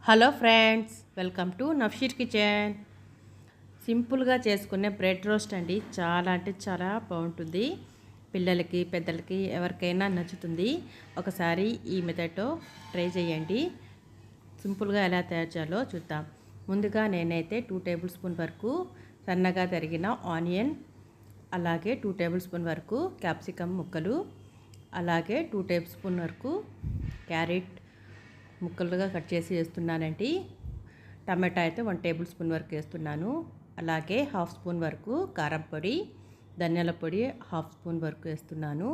Hello friends, welcome to Nafsheer kitchen. సింపుల్గా చేసుకునే bread roast అండి. చాలా అంటే చాలా బాగుంటుంది. పిల్లలకి పెద్దలకి ఎవరికైనా నచ్చుతుంది. ఒకసారి ఈ మెథడ్తో ట్రై చేయండి. సింపుల్గా ఎలా తయారు చేయాలో చూద్దాం. ముందుగా నేనైతే 2 టేబుల్ స్పూన్ వరకు సన్నగా తరిగిన ఆనియన్, అలాగే 2 టేబుల్ స్పూన్ వరకు క్యాప్సికమ్ ముక్కలు, అలాగే 2 టేబుల్ స్పూన్ వరకు క్యారెట్ ముక్కలుగా కట్ చేసి వేస్తున్నానండి. టమాటా అయితే 1 టేబుల్ స్పూన్ వరకు వేస్తున్నాను. అలాగే 1/2 స్పూన్ వరకు కారం పొడి, ధనియాల పొడి 1/2 స్పూన్ వరకు వేస్తున్నాను.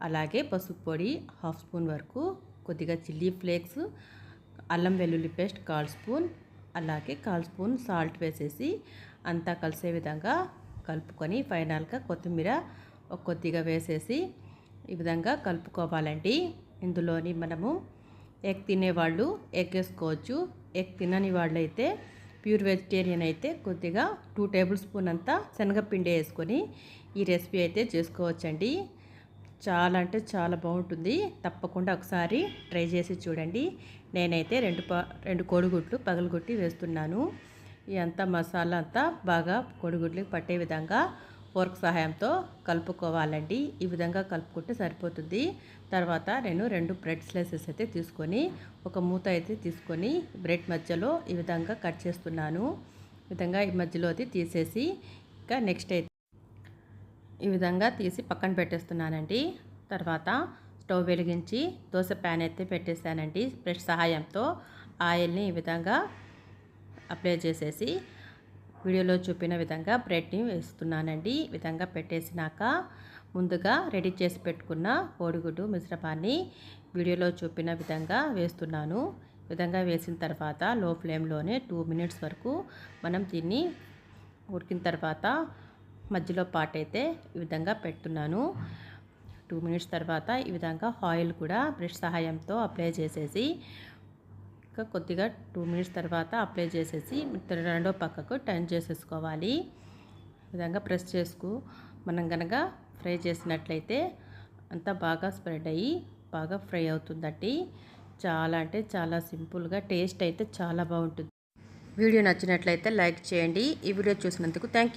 అలాగే పసుపు పొడి 1/2 స్పూన్ వరకు, కొద్దిగా చిల్లీ ఫ్లేక్స్, అల్లం వెల్లుల్లి పేస్ట్ 1/4 స్పూన్, అలాగే 1/4 స్పూన్ సాల్ట్ వేసేసి అంతా కలిసే విధంగా కలుపుకొని ఫైనల్గా కొత్తిమీర కొద్దిగా వేసేసి ఈ విధంగా కలుపుకోవాలండి. ఇందులోని మనము ఎగ్ తినేవాళ్ళు ఎగ్ వేసుకోవచ్చు. ఎగ్ తినని వాళ్ళు అయితే ప్యూర్ వెజిటేరియన్ అయితే కొద్దిగా 2 టేబుల్ స్పూన్ అంతా శనగపిండి వేసుకొని ఈ రెసిపీ అయితే చేసుకోవచ్చండి. చాలా అంటే చాలా బాగుంటుంది. తప్పకుండా ఒకసారి ట్రై చేసి చూడండి. నేనైతే రెండు కోడిగుడ్లు పగలగొట్టి వేస్తున్నాను. ఇదంతా మసాలా అంతా బాగా కోడిగుడ్లకు పట్టే విధంగా ఫోర్క్ సహాయంతో కలుపుకోవాలండి. ఈ విధంగా కలుపుకుంటే సరిపోతుంది. తర్వాత నేను 2 బ్రెడ్ స్లైసెస్ అయితే తీసుకొని ఒక మూత అయితే తీసుకొని బ్రెడ్ మధ్యలో ఈ విధంగా కట్ చేస్తున్నాను. ఈ విధంగా ఈ మధ్యలోది తీసేసి ఇంకా నెక్స్ట్ అయితే ఈ విధంగా తీసి పక్కన పెట్టేస్తున్నానండి. తర్వాత స్టవ్ వెలిగించి దోశ ప్యాన్ అయితే పెట్టేశానండి. బ్రెడ్ సహాయంతో ఆయిల్ని ఈ విధంగా అప్లై చేసేసి వీడియోలో చూపిన విధంగా బ్రెడ్ని వేస్తున్నానండి. ఈ విధంగా పెట్టేసినాక ముందుగా రెడీ చేసి పెట్టుకున్న కోడిగుడ్డు మిశ్రమాన్ని వీడియోలో చూపిన విధంగా వేస్తున్నాను. ఈ విధంగా వేసిన తర్వాత లో ఫ్లేమ్లోనే 2 మినిట్స్ వరకు మనం దీన్ని ఉడికిన తర్వాత మధ్యలో పార్ట్ అయితే ఈ విధంగా పెడుతున్నాను. 2 మినిట్స్ తర్వాత ఈ విధంగా ఆయిల్ కూడా బ్రష్ సహాయంతో అప్లై చేసేసి ఇంకా కొద్దిగా 2 మినిట్స్ తర్వాత అప్లై చేసేసి రెండో పక్కకు టర్న్ చేసేసుకోవాలి. ఈ విధంగా ప్రెస్ చేసుకు మనం కనుక ఫ్రై చేసినట్లయితే అంతా బాగా స్ప్రెడ్ అయ్యి బాగా ఫ్రై అవుతుందండి. చాలా అంటే చాలా సింపుల్గా టేస్ట్ అయితే చాలా బాగుంటుంది. వీడియో నచ్చినట్లయితే లైక్ చేయండి. ఈ వీడియో చూసినందుకు థ్యాంక్ యూ.